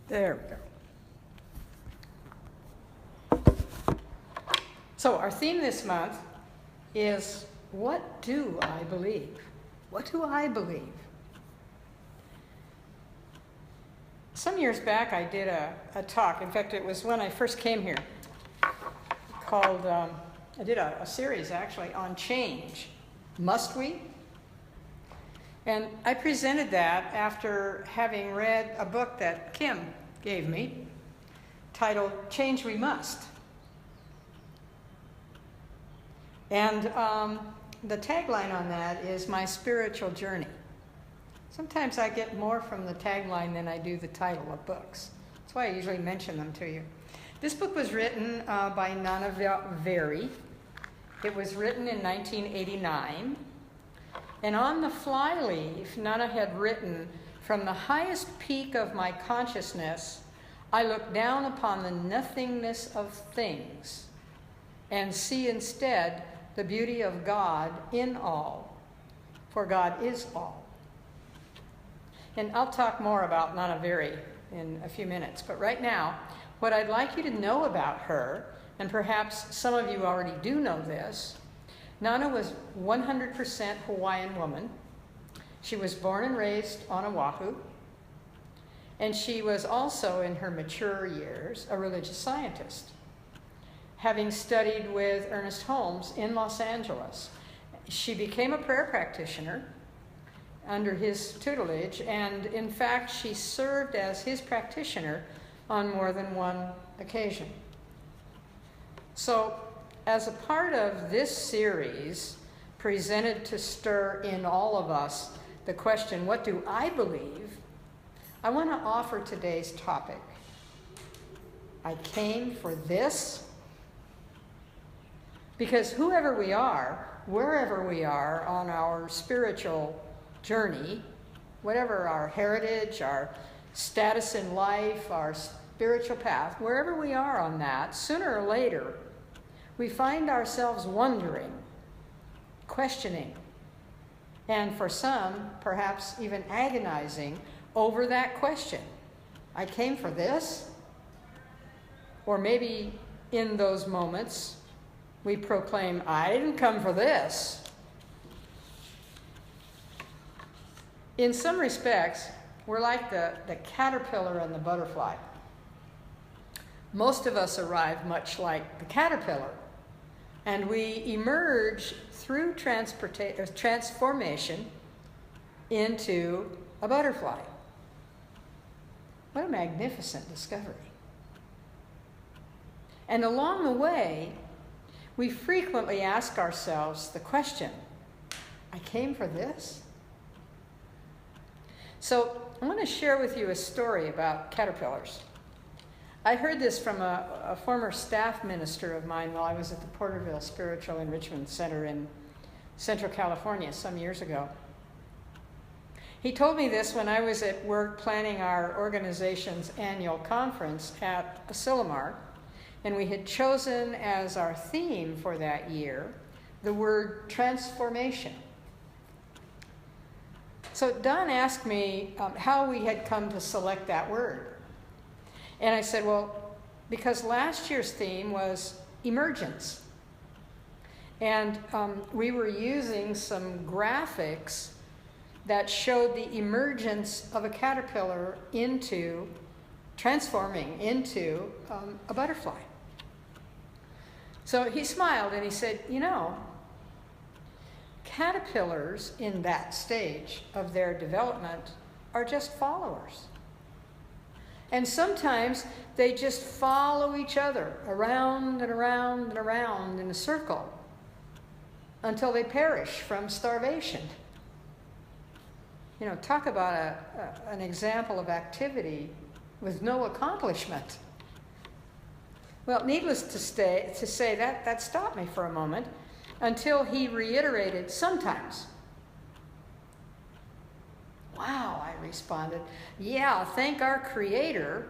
There we go. So our theme this month is, what do I believe? What do I believe? Some years back I did a talk. In fact, it was when I first came here, called, I did a series actually on change. Must we? And I presented that after having read a book that Kim gave me titled Change We Must. And the tagline on that is my spiritual journey. Sometimes I get more from the tagline than I do the title of books. That's why I usually mention them to you. This book was written by Nana Very. It was written in 1989. And on the flyleaf, Nana had written, "From the highest peak of my consciousness, I look down upon the nothingness of things and see instead the beauty of God in all, for God is all." And I'll talk more about Nana Very in a few minutes. But right now, what I'd like you to know about her, and perhaps some of you already do know this, Nana was 100% Hawaiian woman. She was born and raised on Oahu. And she was also, in her mature years, a religious scientist, having studied with Ernest Holmes in Los Angeles. She became a prayer practitioner under his tutelage, and in fact, she served as his practitioner on more than one occasion. So, as a part of this series, presented to stir in all of us the question, what do I believe? I want to offer today's topic. I came for this. Because whoever we are, wherever we are on our spiritual journey, whatever our heritage, our status in life, our spiritual path, wherever we are on that, sooner or later, we find ourselves wondering, questioning, and for some, perhaps even agonizing over that question. I came for this? Or maybe in those moments, we proclaim, I didn't come for this. In some respects, we're like the caterpillar and the butterfly. Most of us arrive much like the caterpillar, and we emerge through transformation into a butterfly. What a magnificent discovery. And along the way, we frequently ask ourselves the question, I came for this? So I want to share with you a story about caterpillars. I heard this from a former staff minister of mine while I was at the Porterville Spiritual Enrichment Center in Central California some years ago. He told me this when I was at work planning our organization's annual conference at Asilomar, and we had chosen as our theme for that year the word transformation. So Don asked me how we had come to select that word. And I said, well, because last year's theme was emergence. And we were using some graphics that showed the emergence of a caterpillar into transforming into a butterfly. So he smiled and he said, you know, caterpillars in that stage of their development are just followers. And sometimes they just follow each other around and around and around in a circle until they perish from starvation. You know, talk about an example of activity with no accomplishment. Well, needless to say that stopped me for a moment until he reiterated, sometimes. Wow, I responded. Yeah, thank our Creator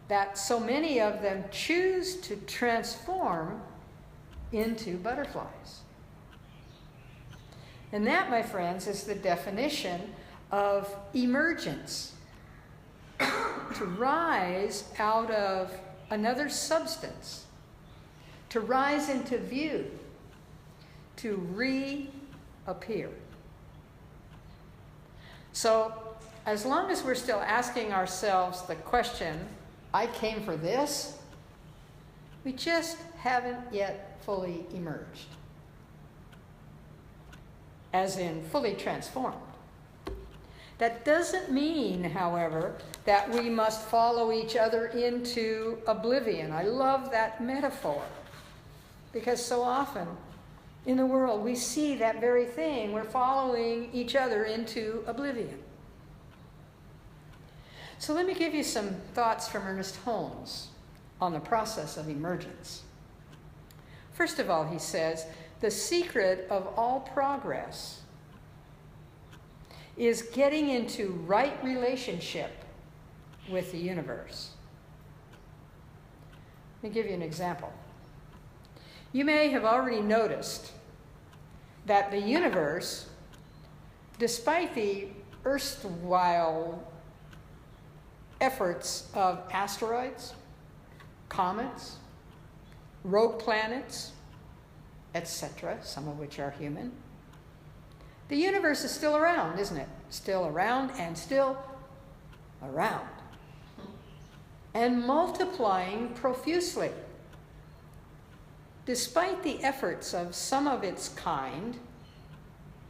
that so many of them choose to transform into butterflies. And that, my friends, is the definition of emergence. To to rise out of another substance, to rise into view, to reappear. So, as long as we're still asking ourselves the question, I came for this, we just haven't yet fully emerged. As in, fully transformed. That doesn't mean, however, that we must follow each other into oblivion. I love that metaphor, because so often in the world we see that very thing. We're following each other into oblivion. So let me give you some thoughts from Ernest Holmes on the process of emergence. First of all, he says, the secret of all progress is getting into right relationship with the universe. Let me give you an example. You may have already noticed that the universe, despite the erstwhile efforts of asteroids, comets, rogue planets, etc., some of which are human, the universe is still around, isn't it? Still around and still around. And multiplying profusely. Despite the efforts of some of its kind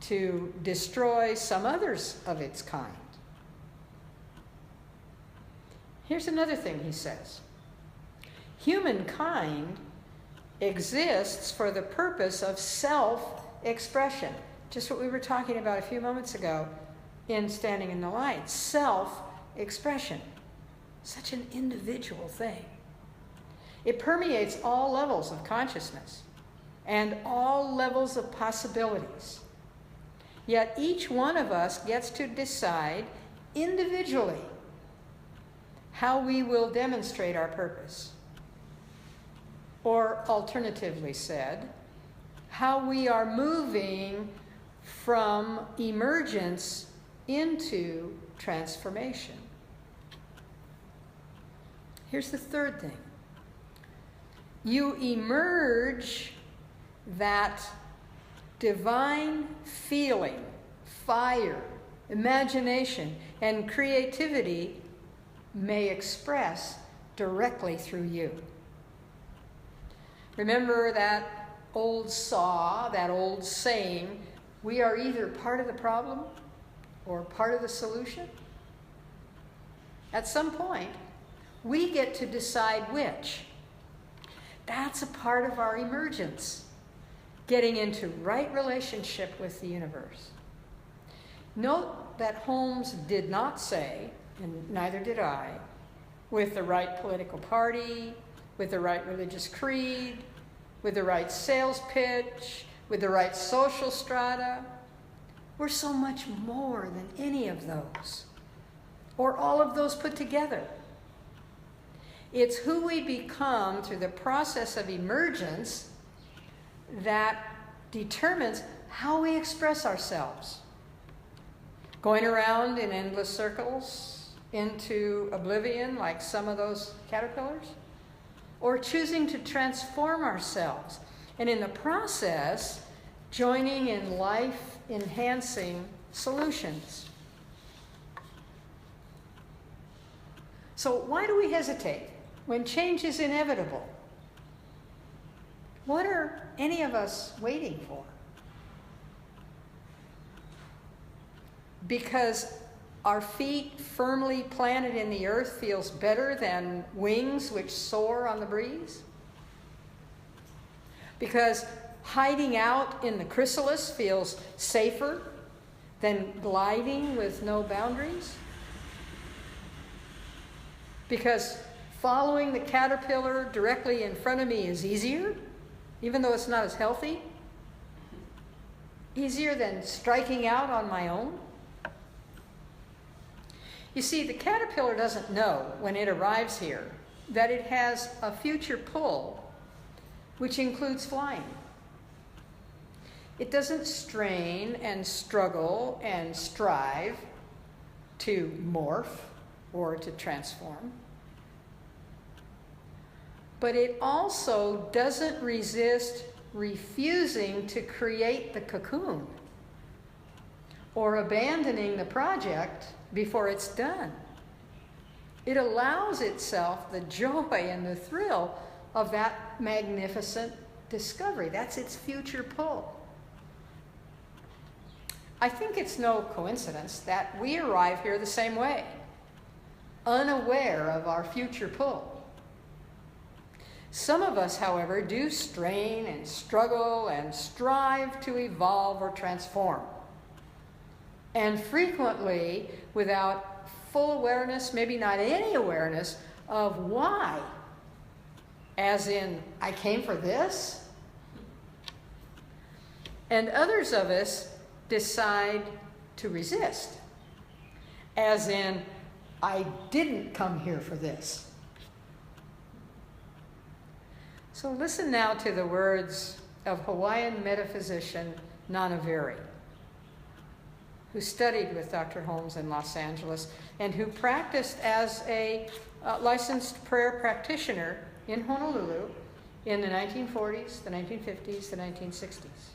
to destroy some others of its kind. Here's another thing he says. Humankind exists for the purpose of self-expression. Just what we were talking about a few moments ago in Standing in the Light. Self-expression. Such an individual thing. It permeates all levels of consciousness and all levels of possibilities. Yet each one of us gets to decide individually how we will demonstrate our purpose. Or alternatively said, how we are moving from emergence into transformation. Here's the third thing. You emerge that divine feeling, fire, imagination, and creativity may express directly through you. Remember that old saw, that old saying, we are either part of the problem or part of the solution? At some point, we get to decide which. That's a part of our emergence, getting into right relationship with the universe. Note that Holmes did not say, and neither did I, with the right political party, with the right religious creed, with the right sales pitch, with the right social strata. We're so much more than any of those, or all of those put together. It's who we become through the process of emergence that determines how we express ourselves. Going around in endless circles into oblivion like some of those caterpillars, or choosing to transform ourselves, and in the process, joining in life-enhancing solutions. So why do we hesitate when change is inevitable? What are any of us waiting for? Because our feet firmly planted in the earth feels better than wings which soar on the breeze? Because hiding out in the chrysalis feels safer than gliding with no boundaries? Because following the caterpillar directly in front of me is easier, even though it's not as healthy? Easier than striking out on my own? You see, the caterpillar doesn't know when it arrives here that it has a future pull, which includes flying. It doesn't strain and struggle and strive to morph or to transform. But it also doesn't resist refusing to create the cocoon or abandoning the project before it's done. It allows itself the joy and the thrill of that magnificent discovery. That's its future pull. I think it's no coincidence that we arrive here the same way, unaware of our future pull. Some of us, however, do strain and struggle and strive to evolve or transform. And frequently, without full awareness, maybe not any awareness, of why. As in, I came for this? And others of us decide to resist. As in, I didn't come here for this. So listen now to the words of Hawaiian metaphysician Nanaviri, who studied with Dr. Holmes in Los Angeles and who practiced as a licensed prayer practitioner in Honolulu in the 1940s, the 1950s, the 1960s.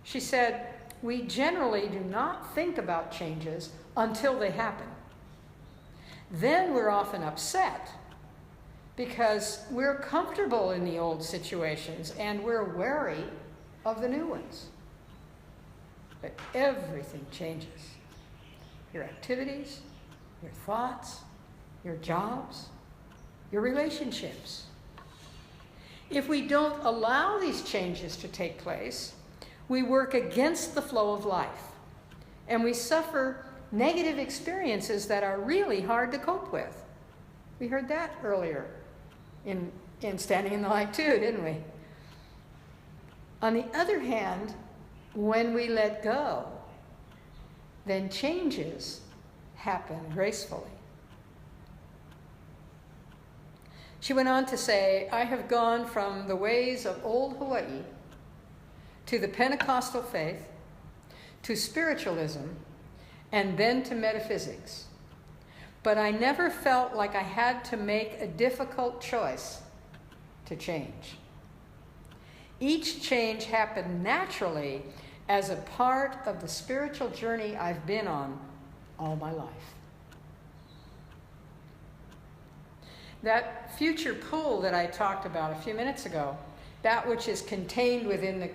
She said, "We generally do not think about changes until they happen. Then we're often upset because we're comfortable in the old situations and we're wary of the new ones. But everything changes. Your activities, your thoughts, your jobs, your relationships. If we don't allow these changes to take place, we work against the flow of life, and we suffer negative experiences that are really hard to cope with." We heard that earlier in Standing in the Light too, didn't we? On the other hand, when we let go, then changes happen gracefully. She went on to say, "I have gone from the ways of old Hawaii to the Pentecostal faith, to spiritualism, and then to metaphysics. But I never felt like I had to make a difficult choice to change. Each change happened naturally as a part of the spiritual journey I've been on all my life." That future pull that I talked about a few minutes ago, that which is contained within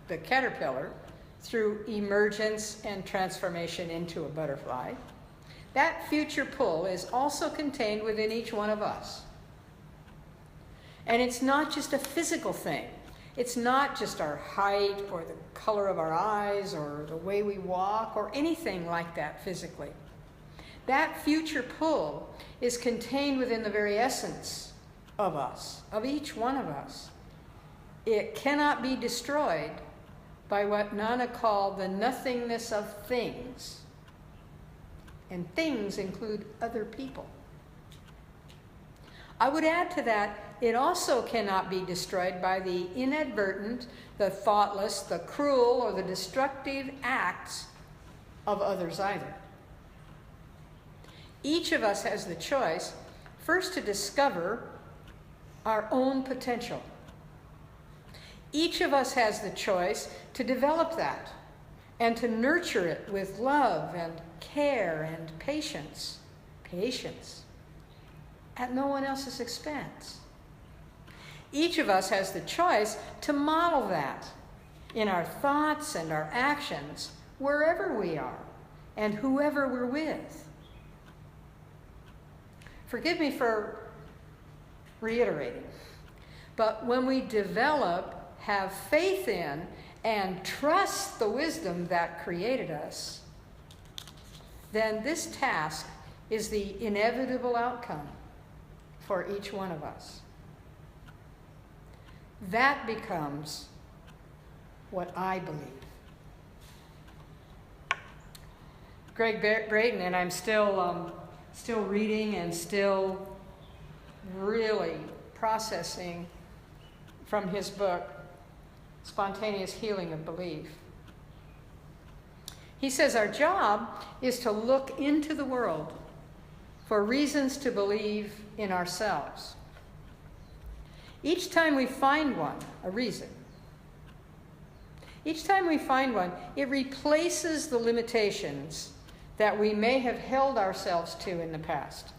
the caterpillar through emergence and transformation into a butterfly, that future pull is also contained within each one of us. And it's not just a physical thing. It's not just our height or the color of our eyes or the way we walk or anything like that physically. That future pull is contained within the very essence of us, of each one of us. It cannot be destroyed by what Nana called the nothingness of things. And things include other people. I would add to that, it also cannot be destroyed by the inadvertent, the thoughtless, the cruel, or the destructive acts of others either. Each of us has the choice, first, to discover our own potential. Each of us has the choice to develop that and to nurture it with love and care and patience. Patience. At no one else's expense. Each of us has the choice to model that in our thoughts and our actions, wherever we are and whoever we're with. Forgive me for reiterating, but when we develop, have faith in, and trust the wisdom that created us, then this task is the inevitable outcome for each one of us. That becomes what I believe. Greg Braden, and I'm still reading and still really processing from his book, Spontaneous Healing of Belief. He says our job is to look into the world for reasons to believe in ourselves. Each time we find one, a reason, each time we find one, it replaces the limitations that we may have held ourselves to in the past.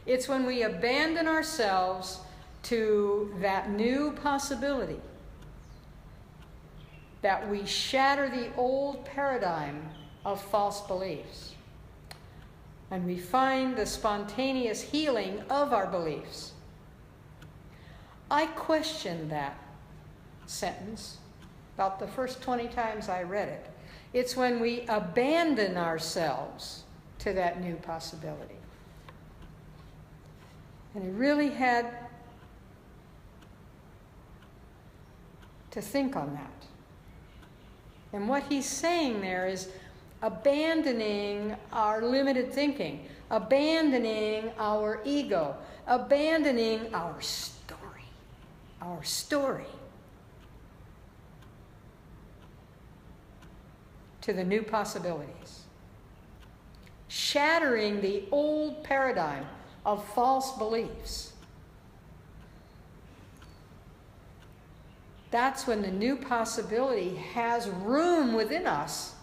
It's when we abandon ourselves to that new possibility that we shatter the old paradigm of false beliefs. And we find the spontaneous healing of our beliefs. I questioned that sentence about the first 20 times I read it. It's when we abandon ourselves to that new possibility. And I really had to think on that. And what he's saying there is abandoning our limited thinking, abandoning our ego, abandoning our story to the new possibilities. Shattering the old paradigm of false beliefs. That's when the new possibility has room within us.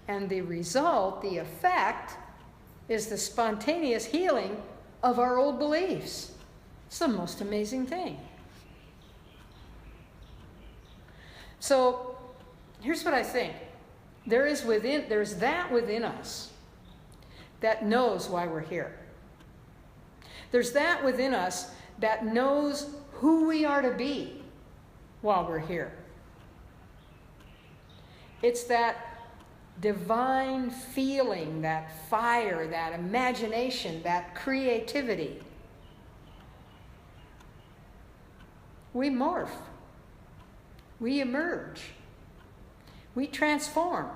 And the result, the effect, is the spontaneous healing of our old beliefs. It's the most amazing thing. So, here's what I think. There's that within us that knows why we're here. There's that within us that knows who we are to be while we're here. It's that divine feeling, that fire, that imagination, that creativity. We morph. We emerge. We transform.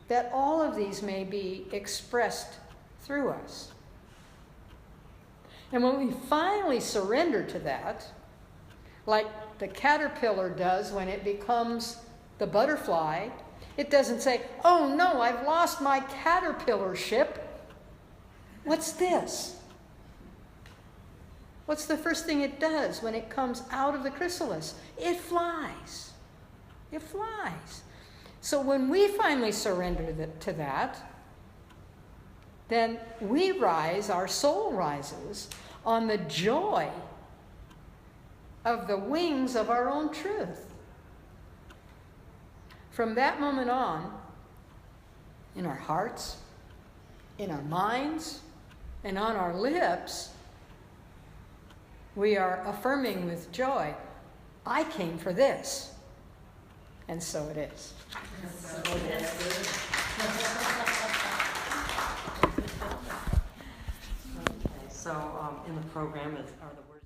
That all of these may be expressed through us. And when we finally surrender to that, like the caterpillar does when it becomes the butterfly, it doesn't say, "Oh no, I've lost my caterpillarship. What's this?" What's the first thing it does when it comes out of the chrysalis? It flies. It flies. So when we finally surrender to that, then we rise, our soul rises, on the joy of the wings of our own truth. From that moment on, in our hearts, in our minds, and on our lips, we are affirming with joy, I came for this. And so it is. So in the program are the words.